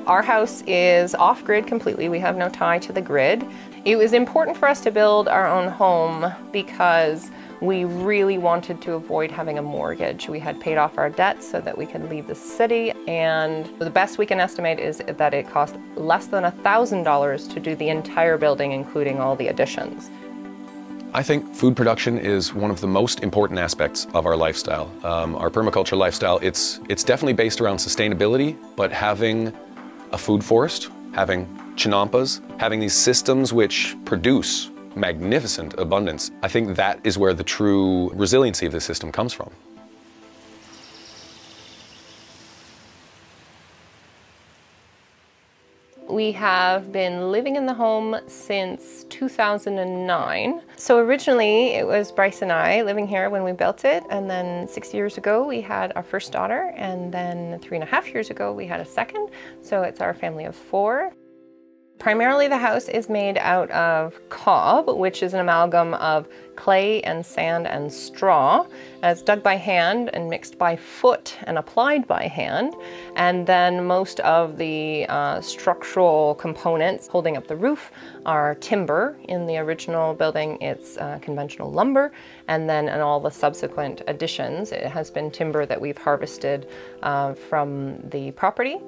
Our house is off-grid completely. We have no tie to the grid. It was important for us to build our own home because we really wanted to avoid having a mortgage. We had paid off our debts so that we could leave the city, and the best we can estimate is that it cost less than $1,000 to do the entire building, including all the additions. I think food production is one of the most important aspects of our lifestyle. Our permaculture lifestyle, it's definitely based around sustainability, but having a food forest, having chinampas, having these systems which produce magnificent abundance, I think that is where the true resiliency of the system comes from. We have been living in the home since 2009. So originally it was Bryce and I living here when we built it, and then 6 years ago we had our first daughter, and then 3.5 years ago we had a second. So it's our family of 4. Primarily the house is made out of cob, which is an amalgam of clay and sand and straw. It's dug by hand and mixed by foot and applied by hand. And then most of the structural components holding up the roof are timber. In the original building, it's conventional lumber. And then in all the subsequent additions, it has been timber that we've harvested from the property.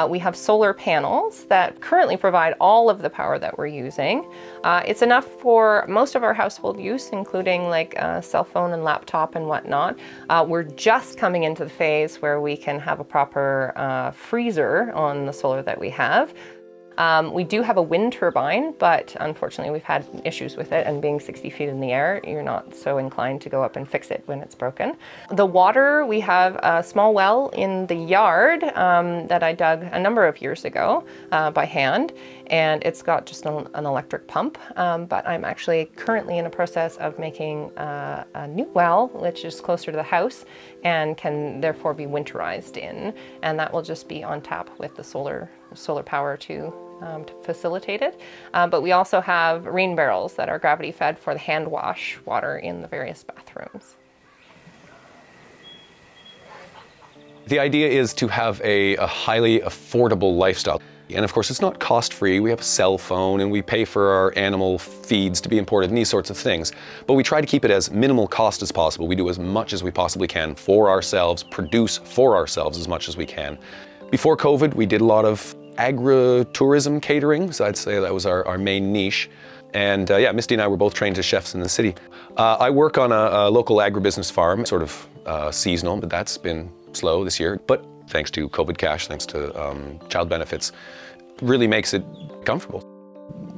We have solar panels that currently provide all of the power that we're using. It's enough for most of our household use, including like a cell phone and laptop and whatnot. We're just coming into the phase where we can have a proper freezer on the solar that we have. We do have a wind turbine, but unfortunately we've had issues with it, and being 60 feet in the air, you're not so inclined to go up and fix it when it's broken. The water, we have a small well in the yard that I dug a number of years ago by hand, and it's got just an electric pump, but I'm actually currently in a process of making a new well, which is closer to the house and can therefore be winterized in, and that will just be on tap with the solar power to facilitate it. But we also have rain barrels that are gravity fed for the hand wash water in the various bathrooms. The idea is to have a highly affordable lifestyle. And of course, it's not cost-free. We have a cell phone and we pay for our animal feeds to be imported and these sorts of things. But we try to keep it as minimal cost as possible. We do as much as we possibly can for ourselves, produce for ourselves as much as we can. Before COVID, we did a lot of agritourism catering, so I'd say that was our main niche. And yeah, Misty and I were both trained as chefs in the city. I work on a local agribusiness farm, sort of seasonal, but that's been slow this year. But thanks to COVID cash, thanks to child benefits, really makes it comfortable.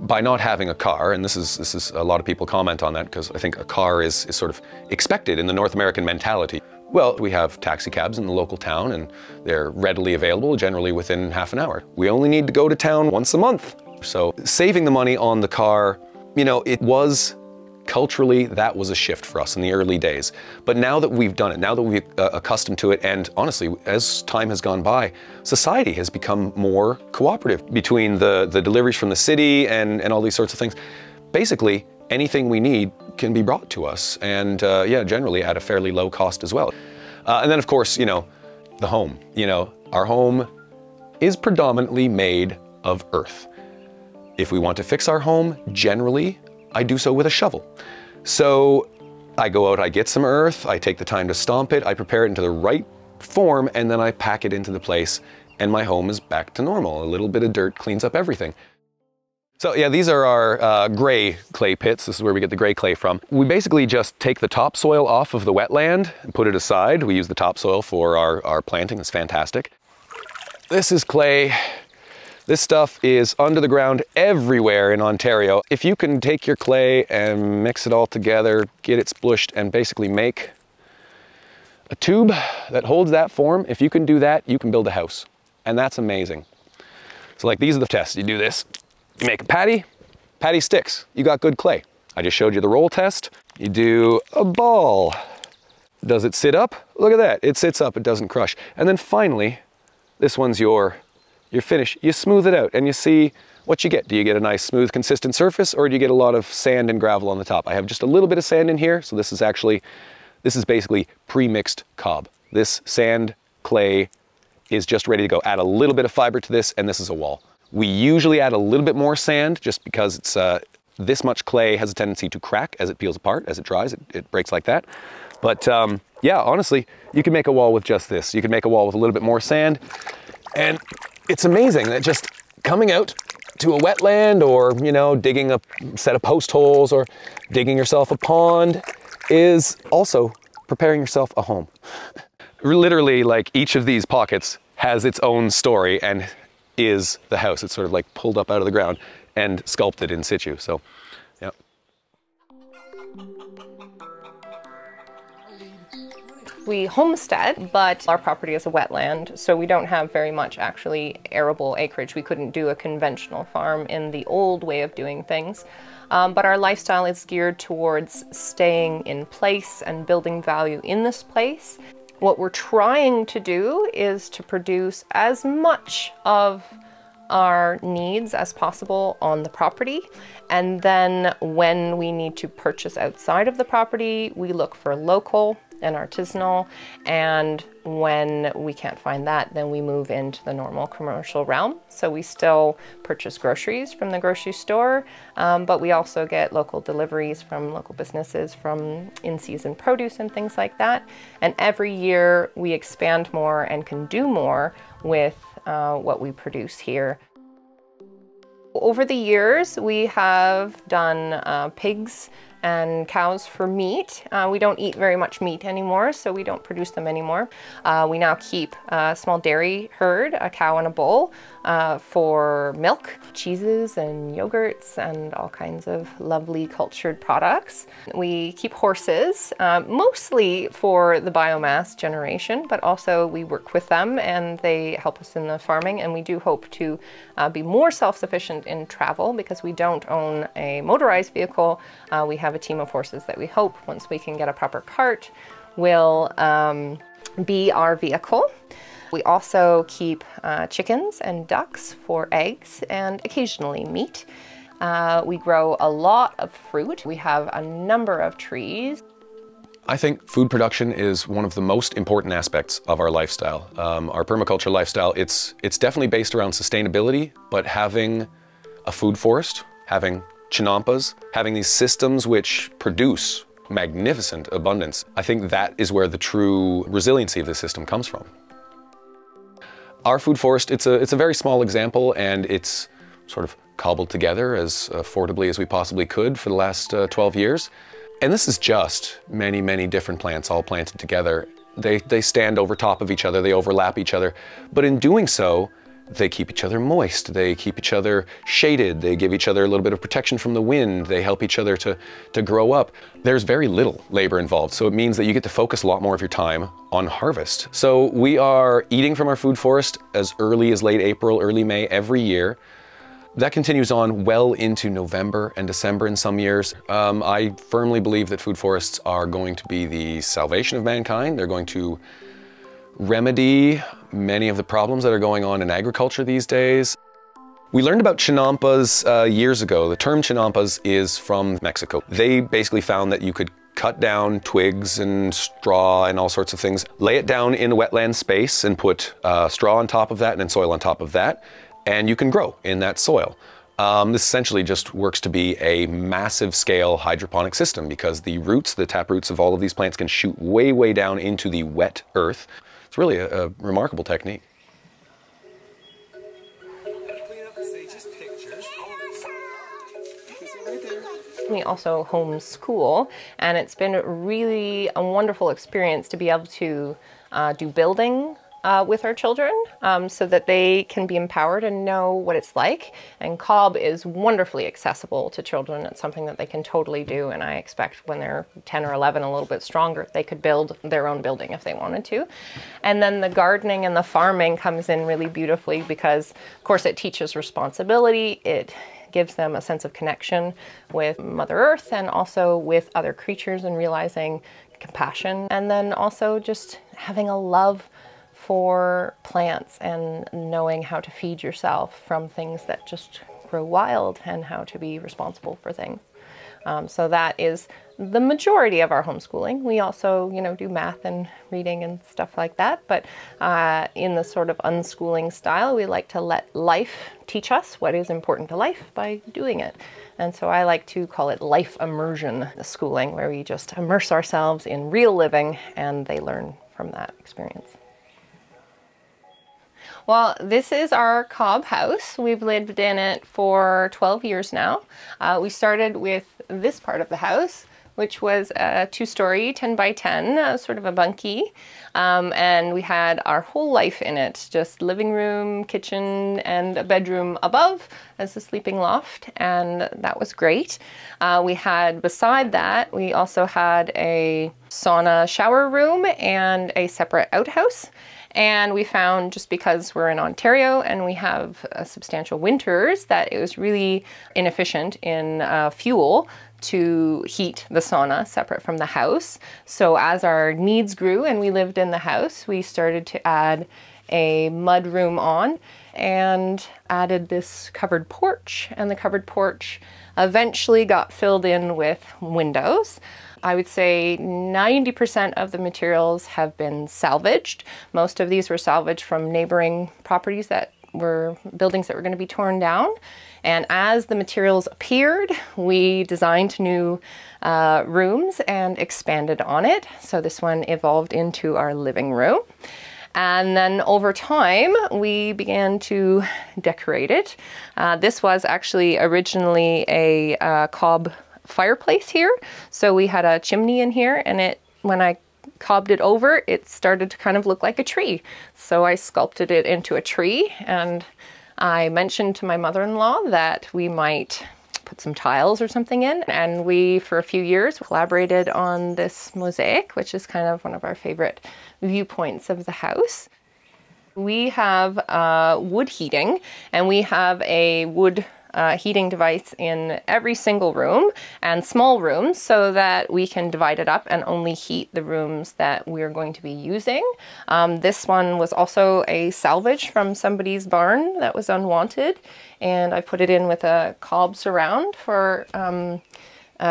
By not having a car, and this is a lot of people comment on that because I think a car is sort of expected in the North American mentality. Well, we have taxi cabs in the local town and they're readily available, generally within half an hour. We only need to go to town once a month. So saving the money on the car, you know, it was culturally, that was a shift for us in the early days. But now that we've done it, now that we've accustomed to it, and honestly, as time has gone by, society has become more cooperative between the deliveries from the city and all these sorts of things. Basically, anything we need can be brought to us, and yeah, generally at a fairly low cost as well. And then of course, you know, the home. You know, our home is predominantly made of earth. If we want to fix our home, generally, I do so with a shovel. So I go out, I get some earth, I take the time to stomp it, I prepare it into the right form, and then I pack it into the place, and my home is back to normal. A little bit of dirt cleans up everything. So yeah, these are our gray clay pits. This is where we get the gray clay from. We basically just take the topsoil off of the wetland and put it aside. We use the topsoil for our planting. It's fantastic. This is clay. This stuff is under the ground everywhere in Ontario. If you can take your clay and mix it all together, get it splooshed, and basically make a tube that holds that form, if you can do that, you can build a house. And that's amazing. So like, these are the tests. You do this. You make a patty sticks. You got good clay. I just showed you the roll test. You do a ball. Does it sit up? Look at that. It sits up, it doesn't crush. And then finally, this one's your finish. You smooth it out and you see what you get. Do you get a nice smooth consistent surface, or do you get a lot of sand and gravel on the top? I have just a little bit of sand in here, so this is basically pre-mixed cob. This sand, clay, is just ready to go. Add a little bit of fiber to this, and this is a wall. We usually add a little bit more sand just because it's this much clay has a tendency to crack as it peels apart, as it dries, it breaks like that. But yeah, honestly, you can make a wall with just this. You can make a wall with a little bit more sand, and it's amazing that just coming out to a wetland, or, you know, digging a set of post holes or digging yourself a pond is also preparing yourself a home. Literally, like, each of these pockets has its own story and is the house. It's sort of like pulled up out of the ground and sculpted in situ. So, yeah. We homestead, but our property is a wetland, so we don't have very much actually arable acreage. We couldn't do a conventional farm in the old way of doing things. But our lifestyle is geared towards staying in place and building value in this place. What we're trying to do is to produce as much of our needs as possible on the property, and then when we need to purchase outside of the property, we look for local and artisanal, and when we can't find that, then we move into the normal commercial realm. So we still purchase groceries from the grocery store, but we also get local deliveries from local businesses, from in-season produce and things like that. And every year we expand more and can do more with what we produce here. Over the years, we have done pigs and cows for meat. We don't eat very much meat anymore, so we don't produce them anymore. We now keep a small dairy herd, a cow and a bull, for milk, cheeses and yogurts and all kinds of lovely cultured products. We keep horses, mostly for the biomass generation, but also we work with them and they help us in the farming, and we do hope to be more self-sufficient in travel because we don't own a motorized vehicle. We have a team of horses that we hope, once we can get a proper cart, will be our vehicle. We also keep chickens and ducks for eggs and occasionally meat. We grow a lot of fruit. We have a number of trees. I think food production is one of the most important aspects of our lifestyle. Our permaculture lifestyle, it's definitely based around sustainability, but having a food forest, having chinampas, having these systems which produce magnificent abundance, I think that is where the true resiliency of the system comes from. Our food forest, it's a very small example, and it's sort of cobbled together as affordably as we possibly could for the last 12 years. And this is just many, many different plants all planted together. They stand over top of each other, they overlap each other, but in doing so, they keep each other moist, they keep each other shaded, they give each other a little bit of protection from the wind, they help each other to grow up. There's very little labor involved, so it means that you get to focus a lot more of your time on harvest. So we are eating from our food forest as early as late April, early May every year. That continues on well into November and December in some years. I firmly believe that food forests are going to be the salvation of mankind. They're going to remedy many of the problems that are going on in agriculture these days. We learned about chinampas years ago. The term chinampas is from Mexico. They basically found that you could cut down twigs and straw and all sorts of things, lay it down in a wetland space and put straw on top of that and then soil on top of that, and you can grow in that soil. This essentially just works to be a massive scale hydroponic system because the roots, the tap roots of all of these plants can shoot way, way down into the wet earth. It's really a remarkable technique. We also homeschool, and it's been really a wonderful experience to be able to do building with our children so that they can be empowered and know what it's like. And cob is wonderfully accessible to children. It's something that they can totally do, and I expect when they're 10 or 11, a little bit stronger, they could build their own building if they wanted to. And then the gardening and the farming comes in really beautifully because, of course, it teaches responsibility. It gives them a sense of connection with Mother Earth and also with other creatures and realizing compassion. And then also just having a love for plants and knowing how to feed yourself from things that just grow wild and how to be responsible for things. So that is the majority of our homeschooling. We also, do math and reading and stuff like that. But in the sort of unschooling style, we like to let life teach us what is important to life by doing it. And so I like to call it life immersion schooling, where we just immerse ourselves in real living and they learn from that experience. Well, this is our cob house. We've lived in it for 12 years now. We started with this part of the house, which was a 2-story, 10 by 10, sort of a bunkie. And we had our whole life in it, just living room, kitchen, and a bedroom above as a sleeping loft, and that was great. We had, beside that, we also had a sauna shower room and a separate outhouse. And we found, just because we're in Ontario and we have substantial winters, that it was really inefficient in fuel to heat the sauna separate from the house. So as our needs grew and we lived in the house, we started to add a mud room on and added this covered porch, and the covered porch eventually got filled in with windows. I would say 90% of the materials have been salvaged. Most of these were salvaged from neighboring properties that were buildings that were going to be torn down. And as the materials appeared, we designed new rooms and expanded on it. So this one evolved into our living room. And then over time, we began to decorate it. This was actually originally a cob fireplace here. So we had a chimney in here, and when I cobbed it over, it started to kind of look like a tree. So I sculpted it into a tree, and I mentioned to my mother-in-law that we might put some tiles or something in. And we, for a few years, collaborated on this mosaic, which is kind of one of our favorite viewpoints of the house. We have wood heating, and we have a wood heating device in every single room and small rooms, so that we can divide it up and only heat the rooms that we're going to be using. This one was also a salvage from somebody's barn that was unwanted, and I put it in with a cob surround for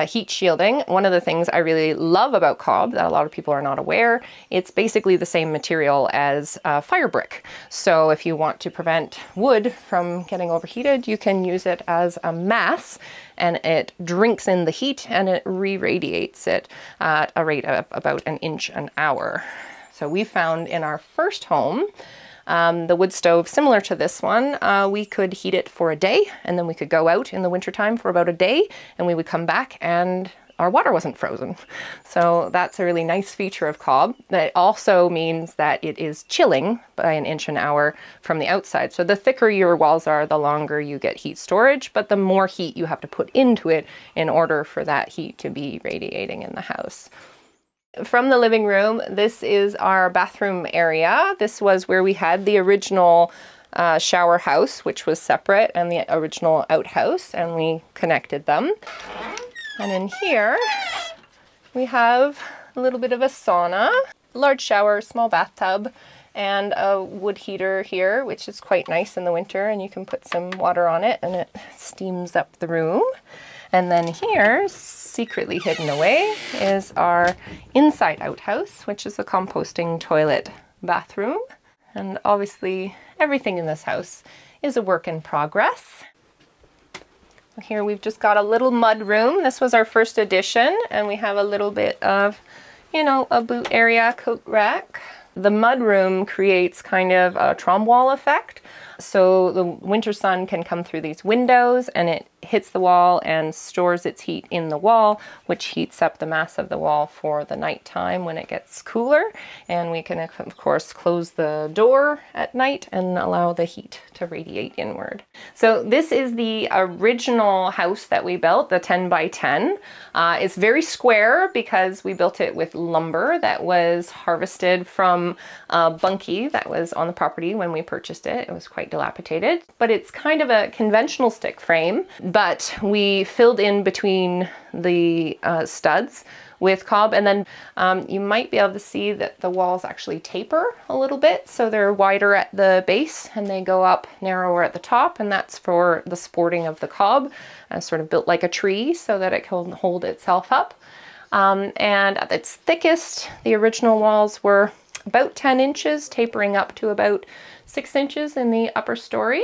heat shielding. One of the things I really love about cob that a lot of people are not aware, it's basically the same material as fire brick. So if you want to prevent wood from getting overheated, you can use it as a mass, and it drinks in the heat and it re-radiates it at a rate of about 1 inch an hour. So we found in our first home, the wood stove, similar to this one, we could heat it for a day, and then we could go out in the wintertime for about a day, and we would come back and our water wasn't frozen. So that's a really nice feature of cob. That also means that it is chilling by 1 inch an hour from the outside. So the thicker your walls are, the longer you get heat storage, but the more heat you have to put into it in order for that heat to be radiating in the house. From the living room, this is our bathroom area. This was where we had the original shower house, which was separate, and the original outhouse, and we connected them. And in here, we have a little bit of a sauna, large shower, small bathtub, and a wood heater here, which is quite nice in the winter, and you can put some water on it and it steams up the room. And then here, secretly hidden away, is our inside outhouse, which is a composting toilet bathroom. And obviously everything in this house is a work in progress. Here we've just got a little mud room. This was our first addition, and we have a little bit of, a boot area, coat rack. The mud room creates kind of a trom wall effect. So the winter sun can come through these windows, and it hits the wall and stores its heat in the wall, which heats up the mass of the wall for the nighttime when it gets cooler. And we can, of course, close the door at night and allow the heat to radiate inward. So this is the original house that we built, the 10 by 10. It's very square because we built it with lumber that was harvested from a bunkie that was on the property when we purchased it. It was quite dilapidated, but it's kind of a conventional stick frame but we filled in between the studs with cob, and then you might be able to see that the walls actually taper a little bit, so they're wider at the base and they go up narrower at the top, and that's for the supporting of the cob, sort of built like a tree so that it can hold itself up. And at its thickest, the original walls were about 10 inches, tapering up to about 6 inches in the upper story.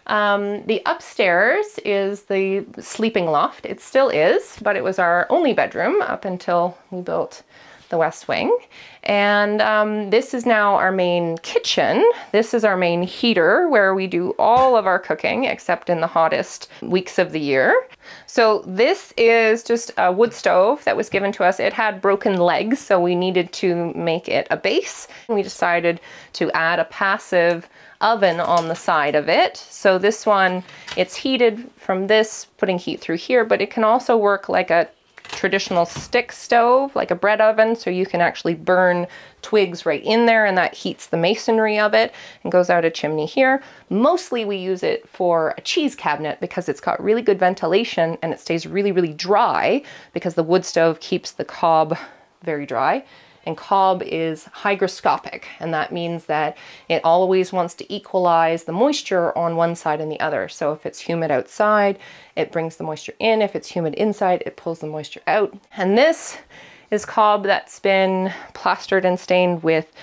The upstairs is the sleeping loft. It still is, but it was our only bedroom up until we built the west wing. And this is now our main kitchen. This is our main heater where we do all of our cooking except in the hottest weeks of the year. So this is just a wood stove that was given to us. It had broken legs, so we needed to make it a base. We decided to add a passive oven on the side of it. So this one, it's heated from this, putting heat through here, but it can also work like a traditional stick stove, like a bread oven, so you can actually burn twigs right in there, and that heats the masonry of it and goes out a chimney here. Mostly we use it for a cheese cabinet because it's got really good ventilation and it stays really, really dry because the wood stove keeps the cob very dry. And cob is hygroscopic, and that means that it always wants to equalize the moisture on one side and the other. So if it's humid outside, it brings the moisture in. If it's humid inside, it pulls the moisture out. And this is cob that's been plastered and stained with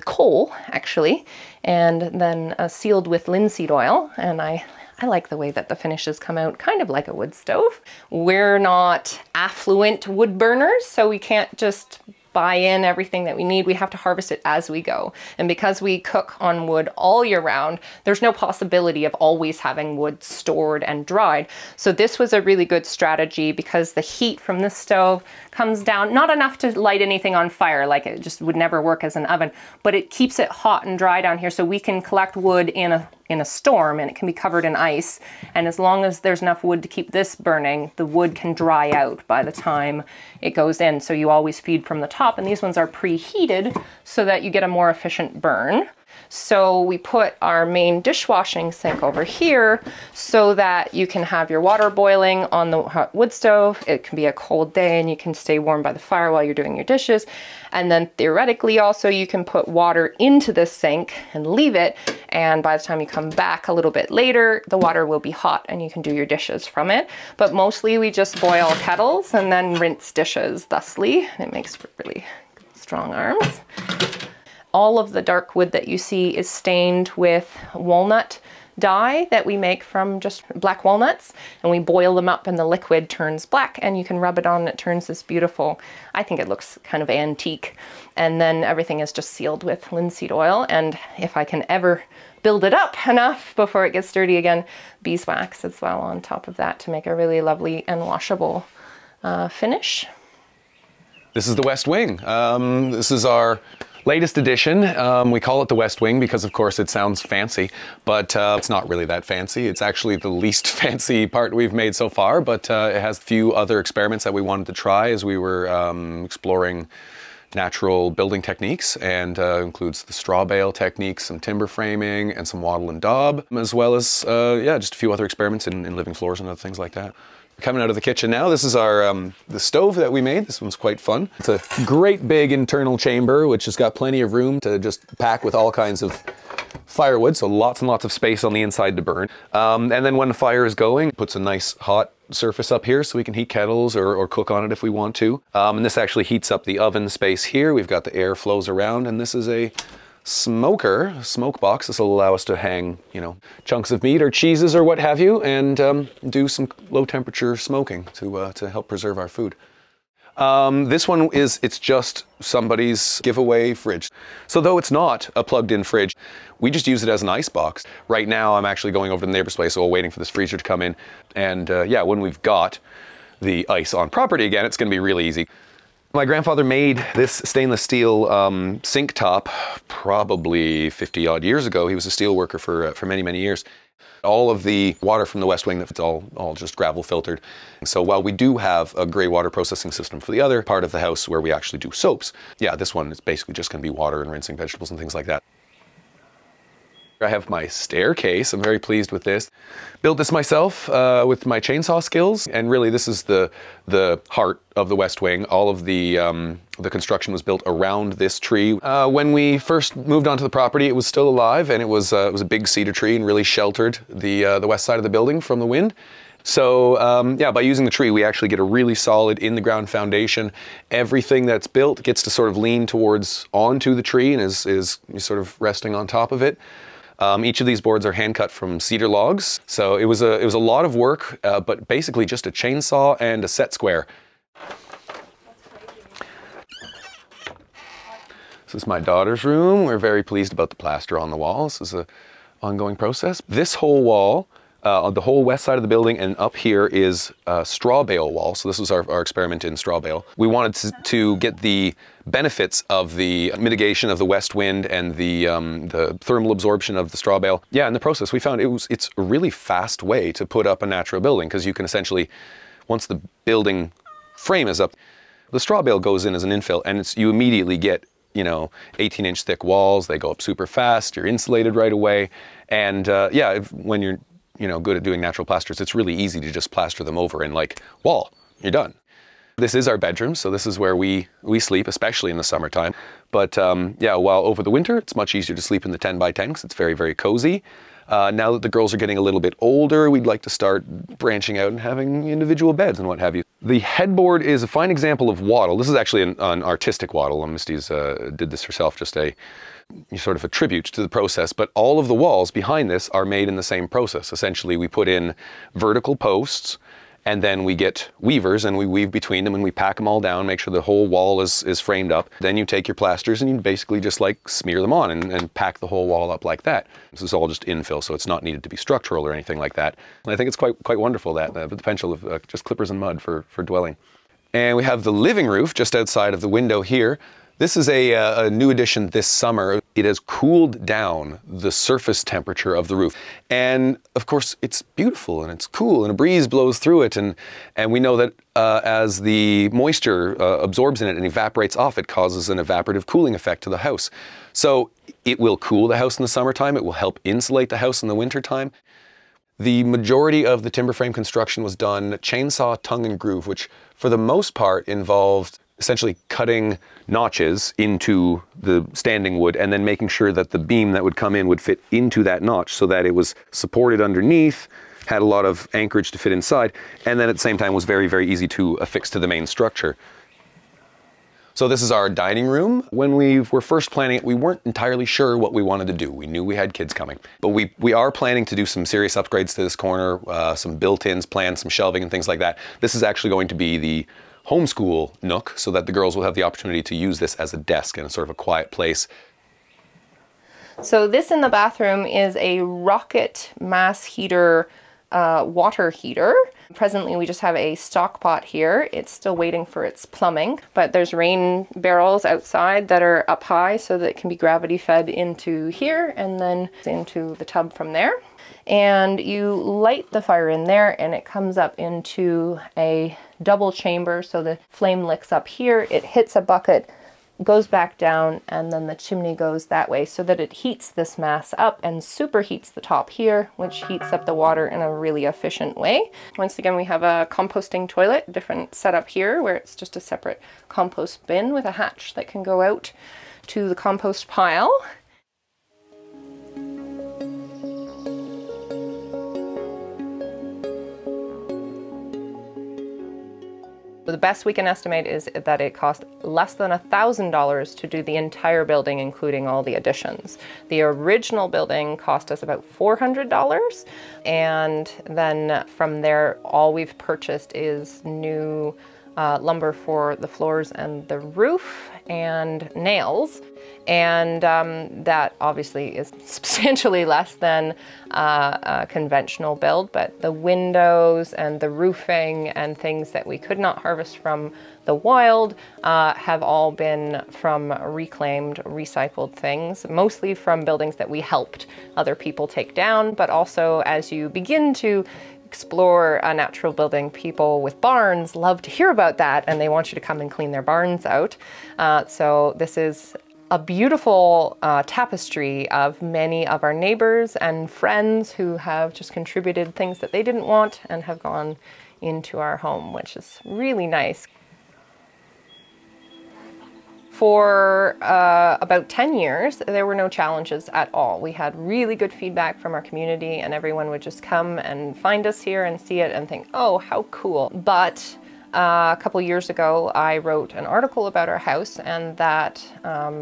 coal, actually, and then sealed with linseed oil. And I like the way that the finishes come out kind of like a wood stove. We're not affluent wood burners, so we can't just buy in everything that we need. We have to harvest it as we go. And because we cook on wood all year round, there's no possibility of always having wood stored and dried. So this was a really good strategy because the heat from this stove comes down, not enough to light anything on fire, like it just would never work as an oven, but it keeps it hot and dry down here, so we can collect wood in a storm and it can be covered in ice. And as long as there's enough wood to keep this burning, the wood can dry out by the time it goes in. So you always feed from the top, and these ones are preheated so that you get a more efficient burn. So we put our main dishwashing sink over here so that you can have your water boiling on the hot wood stove. It can be a cold day and you can stay warm by the fire while you're doing your dishes. And then theoretically also you can put water into the sink and leave it, and by the time you come back a little bit later, the water will be hot and you can do your dishes from it. But mostly we just boil kettles and then rinse dishes thusly. It makes for really good, strong arms. All of the dark wood that you see is stained with walnut dye that we make from just black walnuts, and we boil them up and the liquid turns black and you can rub it on and it turns this beautiful, I think it looks kind of antique. And then everything is just sealed with linseed oil, and if I can ever build it up enough before it gets dirty again, beeswax as well on top of that to make a really lovely and washable finish. This is the West Wing. This is our latest addition. We call it the West Wing because, of course, it sounds fancy, but it's not really that fancy. It's actually the least fancy part we've made so far, but it has a few other experiments that we wanted to try as we were exploring natural building techniques, and includes the straw bale techniques, some timber framing, and some wattle and daub, as well as, yeah, just a few other experiments in living floors and other things like that. Coming out of the kitchen now, this is our the stove that we made. This one's quite fun. It's a great big internal chamber, which has got plenty of room to just pack with all kinds of firewood, so lots and lots of space on the inside to burn. And then when the fire is going, it puts a nice hot surface up here so we can heat kettles or cook on it if we want to. And this actually heats up the oven space here. We've got the air flows around, and this is a smoke box. This will allow us to hang, you know, chunks of meat or cheeses or what have you, and do some low temperature smoking to help preserve our food. This one it's just somebody's giveaway fridge. So though it's not a plugged-in fridge, we just use it as an ice box. Right now I'm actually going over to the neighbor's place, so waiting for this freezer to come in. And yeah, when we've got the ice on property again, it's gonna be really easy. My grandfather made this stainless steel sink top probably 50 odd years ago. He was a steel worker for many, many years. All of the water from the West Wing, it's all just gravel filtered. So while we do have a grey water processing system for the other part of the house where we actually do soaps, yeah, this one is basically just going to be water and rinsing vegetables and things like that. I have my staircase. I'm very pleased with this. Built this myself with my chainsaw skills, and really this is the heart of the West Wing. All of the construction was built around this tree. When we first moved onto the property, it was still alive, and it was a big cedar tree and really sheltered the west side of the building from the wind. So yeah, by using the tree, we actually get a really solid in-the-ground foundation. Everything that's built gets to sort of lean towards onto the tree and is sort of resting on top of it. Each of these boards are hand cut from cedar logs. So it was a lot of work, but basically just a chainsaw and a set square. This is my daughter's room. We're very pleased about the plaster on the walls. This is an ongoing process. This whole wall, the whole west side of the building and up here is a straw bale wall. So this was our experiment in straw bale. We wanted to get the benefits of the mitigation of the west wind and the thermal absorption of the straw bale. Yeah, in the process we found it's a really fast way to put up a natural building, because you can essentially, once the building frame is up, the straw bale goes in as an infill, and you immediately get, you know, 18-inch thick walls. They go up super fast. You're insulated right away. And yeah, when you're good at doing natural plasters, it's really easy to just plaster them over and like, wall, you're done. This is our bedroom, so this is where we sleep, especially in the summertime. But yeah, while over the winter, it's much easier to sleep in the 10 by 10 because it's very, very cozy. Now that the girls are getting a little bit older, we'd like to start branching out and having individual beds and what have you. The headboard is a fine example of wattle. This is actually an artistic wattle. Misty's did this herself, just sort of a tribute to the process, but all of the walls behind this are made in the same process. Essentially, we put in vertical posts, and then we get weavers and we weave between them and we pack them all down, make sure the whole wall is framed up. Then you take your plasters and you basically just like smear them on and pack the whole wall up like that. This is all just infill, so it's not needed to be structural or anything like that. And I think it's quite wonderful, that the potential of just clippers and mud for dwelling. And we have the living roof just outside of the window here. This is a new addition this summer. It has cooled down the surface temperature of the roof. And of course, it's beautiful and it's cool and a breeze blows through it. And we know that as the moisture absorbs in it and evaporates off, it causes an evaporative cooling effect to the house. So it will cool the house in the summertime. It will help insulate the house in the wintertime. The majority of the timber frame construction was done chainsaw tongue and groove, which for the most part involved essentially cutting notches into the standing wood and then making sure that the beam that would come in would fit into that notch so that it was supported underneath, had a lot of anchorage to fit inside, and then at the same time was very, very easy to affix to the main structure. So this is our dining room. When we were first planning it, we weren't entirely sure what we wanted to do. We knew we had kids coming, but we are planning to do some serious upgrades to this corner, some built-ins planned, some shelving and things like that. This is actually going to be the homeschool nook, so that the girls will have the opportunity to use this as a desk and sort of a quiet place. So this in the bathroom is a rocket mass heater water heater. Presently we just have a stock pot here. It's still waiting for its plumbing, but there's rain barrels outside that are up high so that it can be gravity fed into here and then into the tub from there. And you light the fire in there and it comes up into a double chamber, so the flame licks up here, it hits a bucket, goes back down, and then the chimney goes that way so that it heats this mass up and superheats the top here, which heats up the water in a really efficient way. Once again, we have a composting toilet, different setup here where it's just a separate compost bin with a hatch that can go out to the compost pile. The best we can estimate is that it cost less than $1,000 to do the entire building, including all the additions. The original building cost us about $400, and then from there, all we've purchased is new lumber for the floors and the roof and nails. And that obviously is substantially less than a conventional build, but the windows and the roofing and things that we could not harvest from the wild have all been from reclaimed, recycled things, mostly from buildings that we helped other people take down, but also as you begin to explore a natural building, people with barns love to hear about that and they want you to come and clean their barns out. So this is a beautiful tapestry of many of our neighbors and friends who have just contributed things that they didn't want and have gone into our home, which is really nice. For about 10 years, there were no challenges at all. We had really good feedback from our community, and everyone would just come and find us here and see it and think, oh, how cool. But a couple years ago, I wrote an article about our house, and that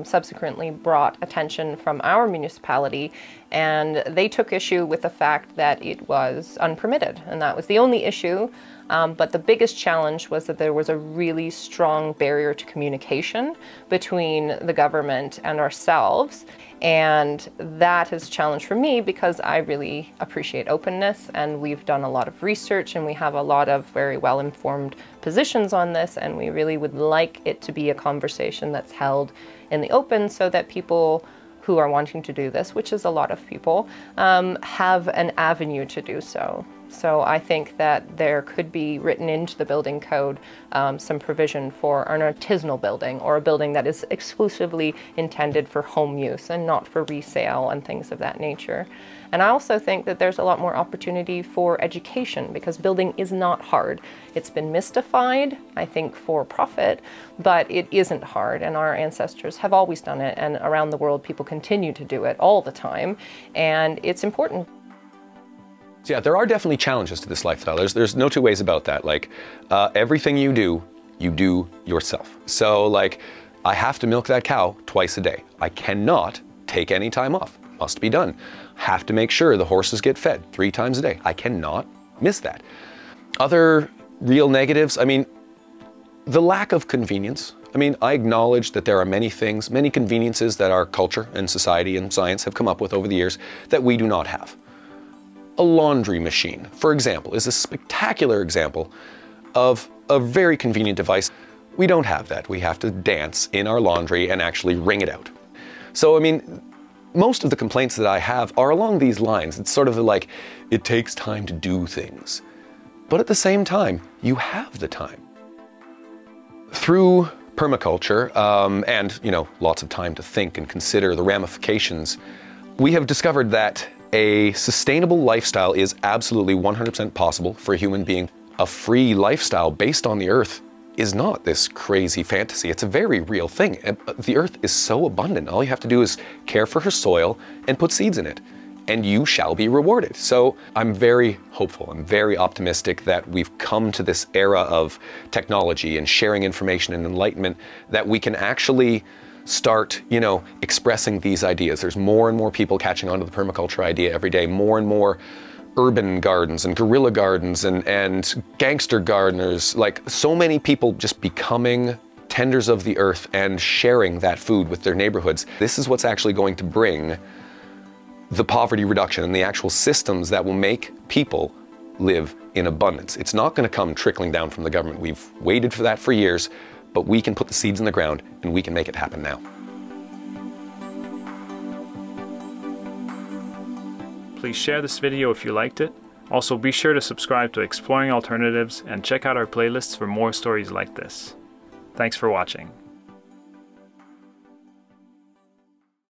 subsequently brought attention from our municipality, and they took issue with the fact that it was unpermitted, and that was the only issue. But the biggest challenge was that there was a really strong barrier to communication between the government and ourselves. And that is a challenge for me because I really appreciate openness, and we've done a lot of research and we have a lot of very well-informed positions on this, and we really would like it to be a conversation that's held in the open so that people who are wanting to do this, which is a lot of people, have an avenue to do so. So I think that there could be written into the building code some provision for an artisanal building, or a building that is exclusively intended for home use and not for resale and things of that nature. And I also think that there's a lot more opportunity for education, because building is not hard. It's been mystified, I think, for profit, but it isn't hard, and our ancestors have always done it, and around the world people continue to do it all the time, and it's important. So yeah, there are definitely challenges to this lifestyle. There's no two ways about that. Like everything you do yourself. So like, I have to milk that cow twice a day. I cannot take any time off. Must be done. Have to make sure the horses get fed 3 times a day. I cannot miss that. Other real negatives, I mean, the lack of convenience. I mean, I acknowledge that there are many things, many conveniences that our culture and society and science have come up with over the years that we do not have. A laundry machine, for example, is a spectacular example of a very convenient device. We don't have that. We have to dance in our laundry and actually wring it out. So, I mean, most of the complaints that I have are along these lines. It's sort of like, it takes time to do things. But at the same time, you have the time. Through permaculture and, you know, lots of time to think and consider the ramifications, we have discovered that a sustainable lifestyle is absolutely 100% possible for a human being. A free lifestyle based on the earth is not this crazy fantasy. It's a very real thing. The earth is so abundant. All you have to do is care for her soil and put seeds in it, and you shall be rewarded. So I'm very hopeful. I'm very optimistic that we've come to this era of technology and sharing information and enlightenment that we can actually start, you know, expressing these ideas. There's more and more people catching on to the permaculture idea every day, more and more urban gardens and guerrilla gardens and gangster gardeners, like so many people just becoming tenders of the earth and sharing that food with their neighborhoods. This is what's actually going to bring the poverty reduction and the actual systems that will make people live in abundance. It's not going to come trickling down from the government. We've waited for that for years, but we can put the seeds in the ground and we can make it happen now. Please share this video if you liked it. Also, be sure to subscribe to Exploring Alternatives and check out our playlists for more stories like this. Thanks for watching.